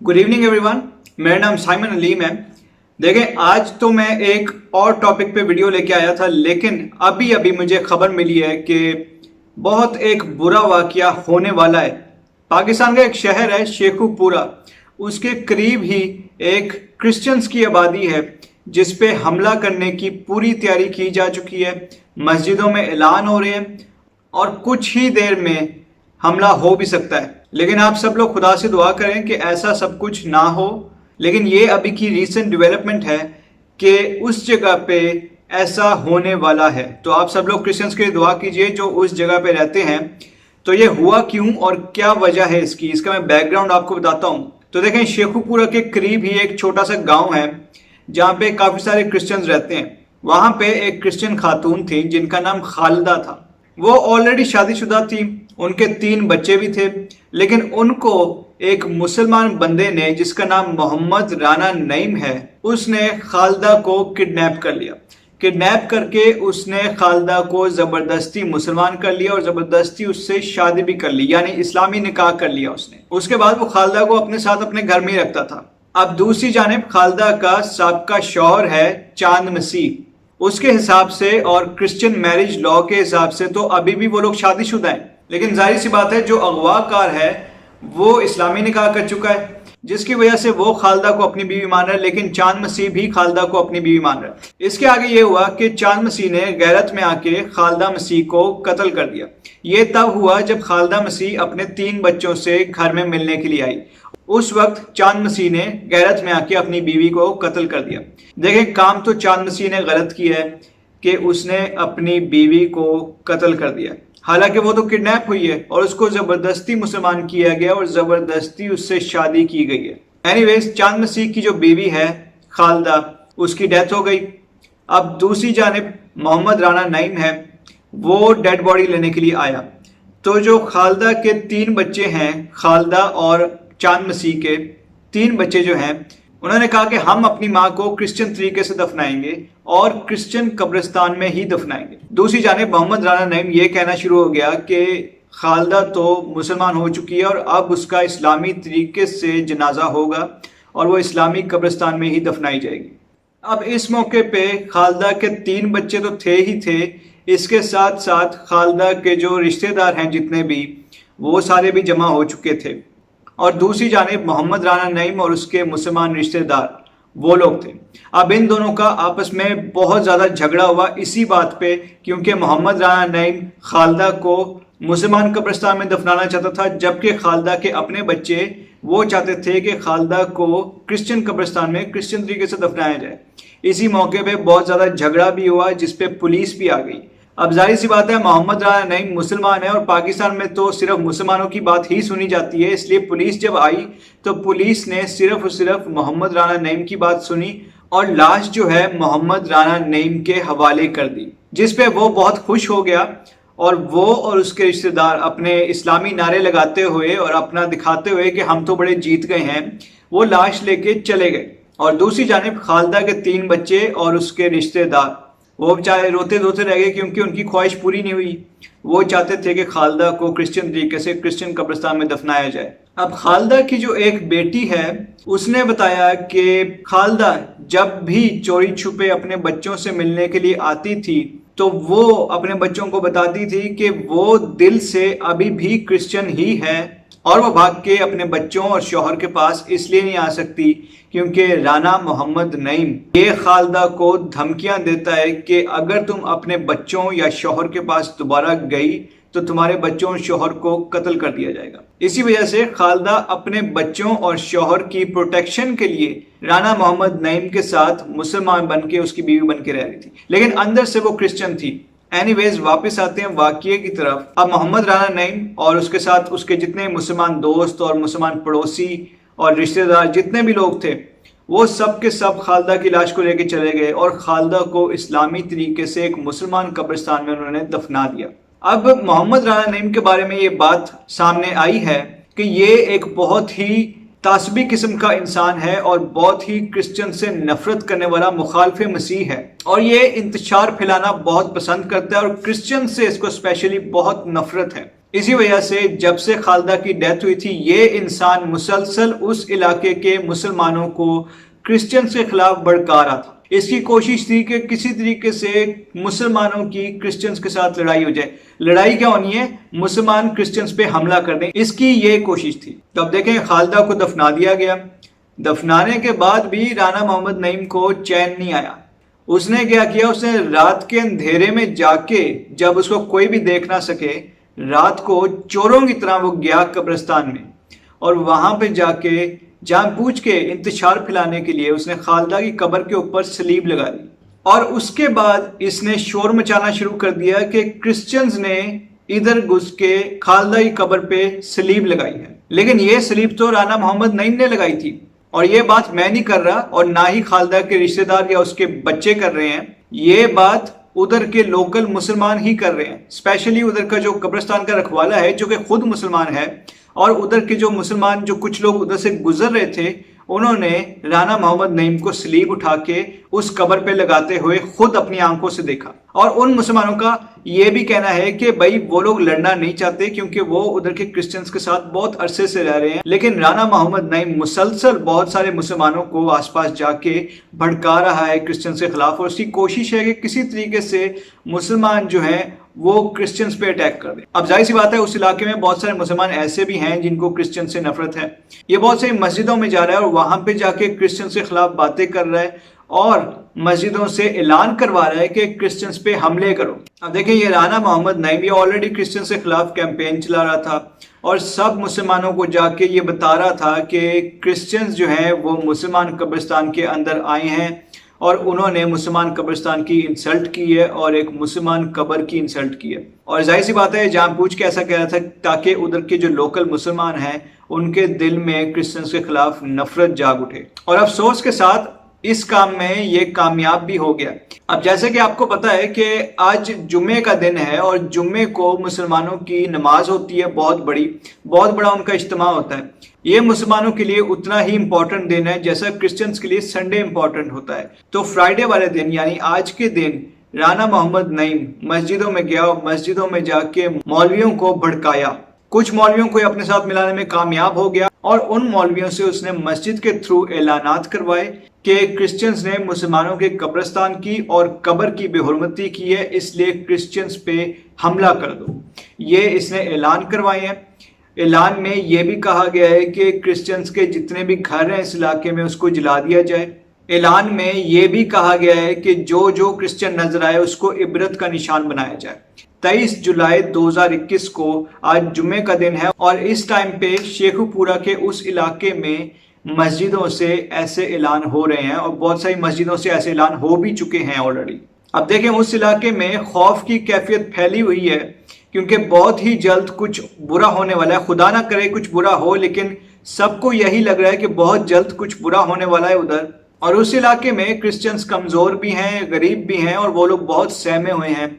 Good evening everyone. मेरा नाम Simon Aleem है। देखें, आज तो मैं एक और टॉपिक पे वीडियो लेके आया था, लेकिन अभी अभी मुझे खबर मिली है कि बहुत एक बुरा वाकया होने वाला है। पाकिस्तान का एक शहर है शेखुपुरा, उसके करीब ही एक क्रिश्चियंस की आबादी है जिस पे हमला करने की पूरी तैयारी की जा चुकी है। मस्जिदों में ऐलान हो रहे हैं और कुछ ही देर में हमला हो भी सकता है। लेकिन आप सब लोग खुदा से दुआ करें कि ऐसा सब कुछ ना हो। लेकिन ये अभी की रीसेंट डेवलपमेंट है कि उस जगह पे ऐसा होने वाला है। तो आप सब लोग क्रिश्चियंस के लिए दुआ कीजिए जो उस जगह पे रहते हैं। तो ये हुआ क्यों और क्या वजह है इसका मैं बैकग्राउंड आपको बताता हूँ। तो देखें, शेखुपुरा के करीब ही एक छोटा सा गाँव है जहाँ पे काफ़ी सारे क्रिश्चियंस रहते हैं। वहाँ पे एक क्रिश्चियन खातून थी जिनका नाम खालिदा था। वो ऑलरेडी शादीशुदा थी, उनके 3 बच्चे भी थे, लेकिन उनको एक मुसलमान बंदे ने जिसका नाम मोहम्मद राना नईम है, उसने खालिदा को किडनैप कर लिया। किडनैप करके उसने खालिदा को ज़बरदस्ती मुसलमान कर लिया और ज़बरदस्ती उससे शादी भी कर ली, यानी इस्लामी निकाह कर लिया उसने। उसके बाद वो खालिदा को अपने साथ अपने घर में ही रखता था। अब दूसरी जानिब खालिदा का साबका शौहर है चांद मसीह। उसके हिसाब से और क्रिश्चियन मैरिज लॉ के हिसाब से तो अभी भी वो लोग शादीशुदा हैं, लेकिन जाहिर सी बात है जो अगवाकार है वो इस्लामी निकाह कर चुका है, जिसकी वजह से वो खालिदा को अपनी बीवी मान रहा है, लेकिन चांद मसीह भी खालिदा को अपनी बीवी मान रहा है। इसके आगे ये हुआ कि चांद मसीह ने गैरत में आके खालिदा मसीह को कत्ल कर दिया। ये तब हुआ जब खालिदा मसीह अपने 3 बच्चों से घर में मिलने के लिए आई। उस वक्त चांद मसीह ने गैरत में आके अपनी बीवी को कत्ल कर दिया। देखें, काम तो चांद मसीह ने गलत किया है कि उसने अपनी बीवी को कत्ल कर दिया। हालांकि वो तो किडनैप हुई है और उसको ज़बरदस्ती मुसलमान किया गया और ज़बरदस्ती उससे शादी की गई है। एनीवेज, चांद मसीह की जो बीवी है खालिदा, उसकी डेथ हो गई। अब दूसरी जानिब मोहम्मद राना नईम है, वो डेड बॉडी लेने के लिए आया। तो जो खालिदा के 3 बच्चे हैं, खालिदा और चांद मसीह के 3 बच्चे जो हैं, उन्होंने कहा कि हम अपनी माँ को क्रिश्चियन तरीके से दफनाएंगे और क्रिश्चियन कब्रिस्तान में ही दफनाएंगे। दूसरी जानिब मोहम्मद राना नईम ये कहना शुरू हो गया कि खालिदा तो मुसलमान हो चुकी है और अब उसका इस्लामी तरीके से जनाजा होगा और वो इस्लामी कब्रिस्तान में ही दफनाई जाएगी। अब इस मौके पे खालिदा के 3 बच्चे तो थे ही थे, इसके साथ साथ खालिदा के जो रिश्तेदार हैं जितने भी, वो सारे भी जमा हो चुके थे। और दूसरी जानिब मोहम्मद राना नईम और उसके मुसलमान रिश्तेदार वो लोग थे। अब इन दोनों का आपस में बहुत ज़्यादा झगड़ा हुआ इसी बात पे, क्योंकि मोहम्मद राना नईम खालिदा को मुसलमान कब्रिस्तान में दफनाना चाहता था, जबकि खालिदा के अपने बच्चे वो चाहते थे कि खालिदा को क्रिश्चियन कब्रिस्तान में क्रिश्चियन तरीके से दफनाया जाए। इसी मौके पे बहुत ज़्यादा झगड़ा भी हुआ जिसपे पुलिस भी आ गई। अब जाहिर सी बात है, मोहम्मद राना नईम मुसलमान है और पाकिस्तान में तो सिर्फ मुसलमानों की बात ही सुनी जाती है, इसलिए पुलिस जब आई तो पुलिस ने सिर्फ और सिर्फ मोहम्मद राना नईम की बात सुनी और लाश जो है मोहम्मद राना नईम के हवाले कर दी, जिस पे वो बहुत खुश हो गया और वो और उसके रिश्तेदार अपने इस्लामी नारे लगाते हुए और अपना दिखाते हुए कि हम तो बड़े जीत गए हैं, वो लाश लेके चले गए। और दूसरी जानिब खालिदा के 3 बच्चे और उसके रिश्तेदार वो बेचारे रोते धोते रह गए, क्योंकि उनकी ख्वाहिश पूरी नहीं हुई। वो चाहते थे कि खालिदा को क्रिश्चियन तरीके से क्रिश्चियन कब्रिस्तान में दफनाया जाए। अब खालिदा की जो एक बेटी है, उसने बताया कि खालिदा जब भी चोरी छुपे अपने बच्चों से मिलने के लिए आती थी तो वो अपने बच्चों को बताती थी कि वो दिल से अभी भी क्रिश्चियन ही है और वो भाग के अपने बच्चों और शौहर के पास इसलिए नहीं आ सकती क्योंकि राना मोहम्मद नईम ये खालिदा को धमकियां देता है कि अगर तुम अपने बच्चों या शौहर के पास दोबारा गई तो तुम्हारे बच्चों और शौहर को कत्ल कर दिया जाएगा। इसी वजह से खालिदा अपने बच्चों और शौहर की प्रोटेक्शन के लिए राना मोहम्मद नईम के साथ मुसलमान बन के उसकी बीवी बन के रह रही थी, लेकिन अंदर से वो क्रिश्चियन थी। एनीवेज, वापस आते हैं वाकये की तरफ। अब मोहम्मद राना नईम और उसके साथ उसके जितने मुसलमान दोस्त और मुसलमान पड़ोसी और रिश्तेदार जितने भी लोग थे, वो सब के सब खालिदा की लाश को लेके चले गए और खालिदा को इस्लामी तरीके से एक मुसलमान कब्रिस्तान में उन्होंने दफना दिया। अब मोहम्मद राना नईम के बारे में ये बात सामने आई है कि ये एक बहुत ही तासबी किस्म का इंसान है और बहुत ही क्रिश्चियन से नफरत करने वाला मुखालिफ मसीह है और ये इंतशार फैलाना बहुत पसंद करता है और क्रिश्चियन से इसको स्पेशली बहुत नफरत है। इसी वजह से जब से खालदा की डेथ हुई थी, ये इंसान मुसलसल उस इलाके के मुसलमानों को क्रिश्चियंस के खिलाफ भड़का रहा था। इसकी कोशिश थी कि किसी तरीके से मुसलमानों की क्रिश्चियंस के साथ लड़ाई हो जाए। लड़ाई क्या होनी है? मुसलमान क्रिश्चियंस पे हमला कर दें, इसकी ये कोशिश थी। तो अब देखें, खालदा को दफना दिया गया। दफनाने के बाद भी राणा मोहम्मद नईम को चैन नहीं आया। उसने क्या किया, उसने रात के अंधेरे में जाके, जब उसको कोई भी देख ना सके, रात को चोरों की तरह वो गया कब्रिस्तान में, और वहां पे जाके जानबूझ के इंतशार फैलाने के लिए उसने खालदा की कब्र के ऊपर सलीब लगा दी। और उसके बाद इसने शोर मचाना शुरू कर दिया कि क्रिश्चियंस ने इधर घुस के खालदा की कब्र पे सलीब लगाई है। लेकिन ये सलीब तो राणा मोहम्मद नईम ने लगाई थी, और ये बात मैं नहीं कर रहा, और ना ही खालदा के रिश्तेदार या उसके बच्चे कर रहे हैं। ये बात उधर के लोकल मुसलमान ही कर रहे हैं। स्पेशली उधर का जो कब्रिस्तान का रखवाला है, जो कि खुद मुसलमान है, और उधर के जो मुसलमान, जो कुछ लोग उधर से गुजर रहे थे, उन्होंने राणा मोहम्मद नईम को सलीब उठा के उस कब्र पे लगाते हुए खुद अपनी आंखों से देखा। और उन मुसलमानों का ये भी कहना है कि भाई वो लोग लड़ना नहीं चाहते, क्योंकि वो उधर के क्रिश्चियंस के साथ बहुत अरसे से रह रहे हैं। लेकिन राणा मोहम्मद नईम मुसलसल बहुत सारे मुसलमानों को आसपास जाके भड़का रहा है क्रिश्चियंस के खिलाफ, और उसकी कोशिश है कि किसी तरीके से मुसलमान जो है वो क्रिश्चियंस पे अटैक कर दे। अब जाहिर सी बात है, उस इलाके में बहुत सारे मुसलमान ऐसे भी हैं जिनको क्रिश्चियन से नफरत है। ये बहुत सारी मस्जिदों में जा रहा है और वहां पे जाके क्रिश्चियंस के खिलाफ बातें कर रहा है, और मस्जिदों से ऐलान करवा रहा है कि क्रिश्चियंस पे हमले करो। अब देखिए, ये राणा मोहम्मद नईम ये ऑलरेडी क्रिश्चियंस के खिलाफ कैंपेन चला रहा था, और सब मुसलमानों को जाके ये बता रहा था कि क्रिश्चियंस जो हैं वो मुसलमान कब्रिस्तान के अंदर आए हैं, और उन्होंने मुसलमान कब्रिस्तान की इंसल्ट की है, और एक मुसलमान कब्र की इंसल्ट की है। और जाहिर सी बात है, जानबूझ के ऐसा कह रहा था ताकि उधर के जो लोकल मुसलमान हैं उनके दिल में क्रिश्चियंस के खिलाफ नफरत जाग उठे। और अफसोस के साथ इस काम में ये कामयाब भी हो गया। अब जैसे कि आपको पता है कि आज जुम्मे का दिन है, और जुम्मे को मुसलमानों की नमाज होती है, बहुत बड़ा उनका इज्तिमा होता है। ये मुसलमानों के लिए उतना ही इंपॉर्टेंट दिन है जैसा क्रिश्चियंस के लिए संडे इंपॉर्टेंट होता है। तो फ्राइडे वाले दिन, यानी आज के दिन, राणा मोहम्मद नईम मस्जिदों में गया, और मस्जिदों में जाके मौलवियों को भड़काया। कुछ मौलवियों को अपने साथ मिलाने में कामयाब हो गया, और उन मौलवियों से उसने मस्जिद के थ्रू ऐलानात करवाए कि क्रिश्चियंस ने मुसलमानों के कब्रिस्तान की और कब्र की बेहुरमती की है, इसलिए क्रिश्चियंस पे हमला कर दो। ये इसने ऐलान करवाए हैं। ऐलान में यह भी कहा गया है कि क्रिश्चियंस के जितने भी घर हैं इस इलाके में उसको जला दिया जाए। ऐलान में यह भी कहा गया है कि जो जो क्रिश्चियन नजर आए उसको इबरत का निशान बनाया जाए। 23 जुलाई 2021 को आज जुम्मे का दिन है, और इस टाइम पे शेखुपुरा के उस इलाके में मस्जिदों से ऐसे ऐलान हो रहे हैं, और बहुत सारी मस्जिदों से ऐसे ऐलान हो भी चुके हैं ऑलरेडी। अब देखें, उस इलाके में खौफ की कैफियत फैली हुई है, क्योंकि बहुत ही जल्द कुछ बुरा होने वाला है। खुदा ना करे कुछ बुरा हो, लेकिन सबको यही लग रहा है कि बहुत जल्द कुछ बुरा होने वाला है उधर। और उस इलाके में क्रिश्चियंस कमजोर भी हैं, गरीब भी हैं, और वो लोग बहुत सहमे हुए हैं।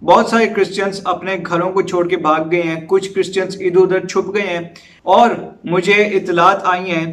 बहुत सारे क्रिश्चियंस अपने घरों को छोड़ के भाग गए हैं, कुछ क्रिश्चियंस इधर उधर छुप गए हैं, और मुझे इतलात आई हैं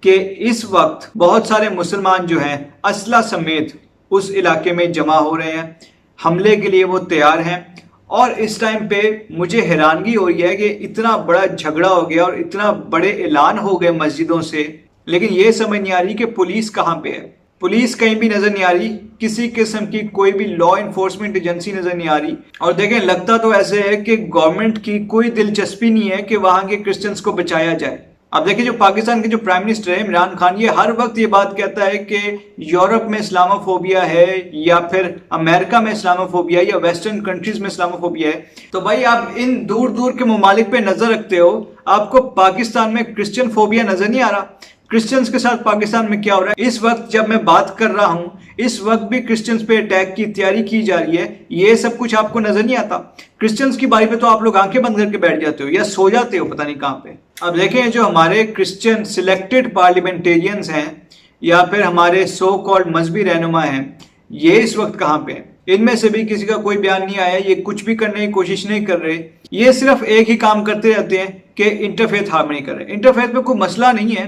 कि इस वक्त बहुत सारे मुसलमान जो हैं असला समेत उस इलाके में जमा हो रहे हैं, हमले के लिए वो तैयार हैं। और इस टाइम पे मुझे हैरानगी हो रही है कि इतना बड़ा झगड़ा हो गया और इतना बड़े ऐलान हो गए मस्जिदों से, लेकिन ये समझ नहीं आ रही कि पुलिस कहाँ पे है। पुलिस कहीं भी नजर नहीं आ रही, किसी किस्म की कोई भी लॉ इन्फोर्समेंट एजेंसी नजर नहीं आ रही। और देखें, लगता तो ऐसे है कि गवर्नमेंट की कोई दिलचस्पी नहीं है कि वहां के क्रिश्चियंस को बचाया जाए। अब देखिए, जो पाकिस्तान के जो प्राइम मिनिस्टर है इमरान खान, ये हर वक्त ये बात कहता है कि यूरोप में इस्लामोफोबिया है, या फिर अमेरिका में इस्लामोफोबिया, या वेस्टर्न कंट्रीज में इस्लामोफोबिया है। तो भाई, आप इन दूर दूर के ममालिक पे नजर रखते हो, आपको पाकिस्तान में क्रिश्चियन फोबिया नजर नहीं आ रहा? क्रिश्चियंस के साथ पाकिस्तान में क्या हो रहा है इस वक्त जब मैं बात कर रहा हूं, इस वक्त भी क्रिश्चियंस पे अटैक की तैयारी की जा रही है। ये सब कुछ आपको नजर नहीं आता? क्रिश्चियंस की बारी पे तो आप लोग आंखें बंद करके बैठ जाते हो या सो जाते हो, पता नहीं कहां पे। अब देखें, जो हमारे क्रिश्चियन सिलेक्टेड पार्लियामेंटेरियंस हैं, या फिर हमारे सो कॉल्ड मजहबी रहनुमा हैं, ये इस वक्त कहां पे हैं? इनमें से भी किसी का कोई बयान नहीं आया। ये कुछ भी करने की कोशिश नहीं कर रहे। ये सिर्फ एक ही काम करते रहते हैं कि इंटरफेथ हार्मनी करें। इंटरफेथ में कोई मसला नहीं है।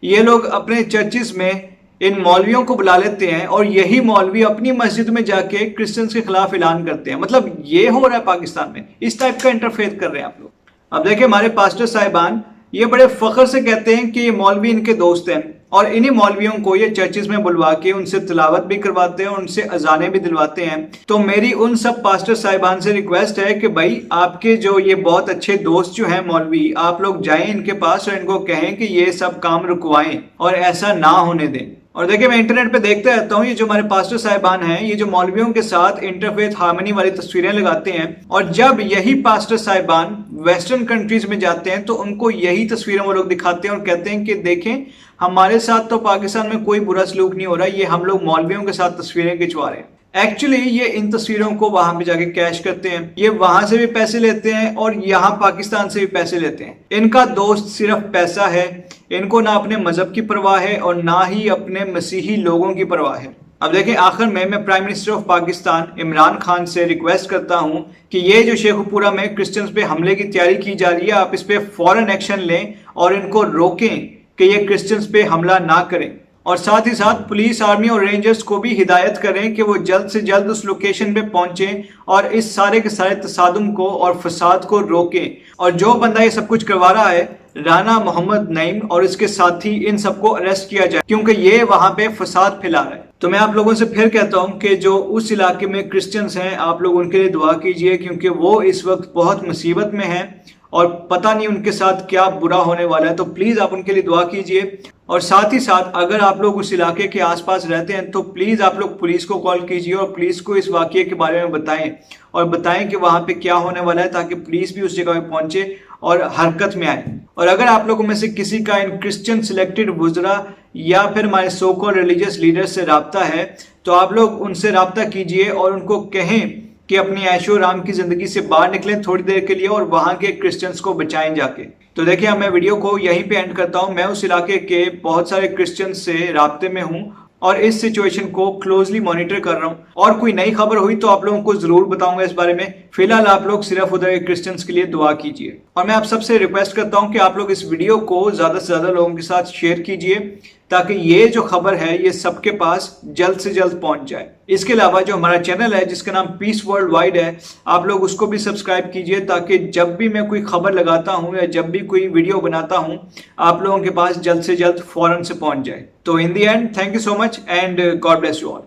ये लोग अपने चर्चिस में इन मौलवियों को बुला लेते हैं और यही मौलवी अपनी मस्जिद में जाके क्रिश्चियंस के खिलाफ ऐलान करते हैं। मतलब ये हो रहा है पाकिस्तान में, इस टाइप का इंटरफेयर कर रहे हैं आप लोग। अब देखिए हमारे पास्टर साहिबान ये बड़े फख्र से कहते हैं कि ये मौलवी इनके दोस्त हैं और इन्हीं मौलवियों को ये चर्चिस में बुलवा के उनसे तिलावत भी करवाते हैं, उनसे अजानें भी दिलवाते हैं। तो मेरी उन सब पास्टर साहिबान से रिक्वेस्ट है कि भाई आपके जो ये बहुत अच्छे दोस्त जो हैं मौलवी, आप लोग जाएं इनके पास और इनको कहें कि ये सब काम रुकवाएं और ऐसा ना होने दें। और देखिए मैं इंटरनेट पे देखता रहता हूँ, ये जो हमारे पास्टर साहिबान हैं ये जो मौलवियों के साथ इंटरफेथ हार्मनी वाली तस्वीरें लगाते हैं और जब यही पास्टर साहिबान वेस्टर्न कंट्रीज में जाते हैं तो उनको यही तस्वीरें वो लोग दिखाते हैं और कहते हैं कि देखें हमारे साथ तो पाकिस्तान में कोई बुरा सलूक नहीं हो रहा, ये हम लोग मौलवियों के साथ तस्वीरें खिंचवा रहे हैं। एक्चुअली ये इन तस्वीरों को वहां पे जाके कैश करते हैं, ये वहां से भी पैसे लेते हैं और यहाँ पाकिस्तान से भी पैसे लेते हैं। इनका दोस्त सिर्फ पैसा है, इनको ना अपने मजहब की परवाह है और ना ही अपने मसीही लोगों की परवाह है। अब देखें आखिर में मैं prime minister of Pakistan Imran Khan से रिक्वेस्ट करता हूं कि ये जो शेखुपुरा में क्रिश्चियंस पे हमले की तैयारी की जा रही है, आप इस पे फौरन एक्शन लें और इनको रोकें कि ये क्रिश्चियंस पे हमला ना करें। और साथ ही साथ पुलिस, आर्मी और रेंजर्स को भी हिदायत करें कि वो जल्द से जल्द उस लोकेशन पे पहुंचें और इस सारे के सारे तसादुम को और फसाद को रोकें। और जो बंदा ये सब कुछ करवा रहा है राना मोहम्मद नईम और इसके साथी, इन सबको अरेस्ट किया जाए क्योंकि ये वहां पे फसाद फैला रहा है। तो मैं आप लोगों से फिर कहता हूं कि जो उस इलाके में क्रिश्चियंस हैं आप लोग उनके लिए दुआ कीजिए क्योंकि वो इस वक्त बहुत मुसीबत में हैं और पता नहीं उनके साथ क्या बुरा होने वाला है। तो प्लीज आप उनके लिए दुआ कीजिए। और साथ ही साथ अगर आप लोग उस इलाके के आसपास रहते हैं तो प्लीज आप लोग पुलिस को कॉल कीजिए और पुलिस को इस वाकये के बारे में बताएं और बताएं कि वहां पे क्या होने वाला है ताकि पुलिस भी उस जगह पे पहुंचे और हरकत में आए। और अगर आप लोगों में से किसी का इन क्रिश्चियन सिलेक्टेड वुज़रा या फिर हमारे सो कॉल्ड रिलीजियस लीडर से राब्ता है तो आप लोग उनसे राब्ता कीजिए और उनको कहें कि अपनी ऐशो आराम की जिंदगी से बाहर निकलें थोड़ी देर के लिए और वहां के क्रिश्चियंस को बचाएं जाके। तो देखिए मैं वीडियो को यहीं पे एंड करता हूं। मैं उस इलाके के बहुत सारे क्रिश्चियंस से राब्ते में हूं और इस सिचुएशन को क्लोजली मॉनिटर कर रहा हूं और कोई नई खबर हुई तो आप लोगों को जरूर बताऊंगा इस बारे में। फिलहाल आप लोग सिर्फ उधर के क्रिश्चियंस के लिए दुआ कीजिए। और मैं आप सबसे रिक्वेस्ट करता हूं कि आप लोग इस वीडियो को ज्यादा से ज्यादा लोगों के साथ शेयर कीजिए ताकि ये जो खबर है ये सबके पास जल्द से जल्द पहुंच जाए। इसके अलावा जो हमारा चैनल है जिसका नाम पीस वर्ल्ड वाइड है, आप लोग उसको भी सब्सक्राइब कीजिए ताकि जब भी मैं कोई खबर लगाता हूं या जब भी कोई वीडियो बनाता हूं आप लोगों के पास जल्द से जल्द फौरन से पहुंच जाए। तो in the end thank you so much and God bless you all.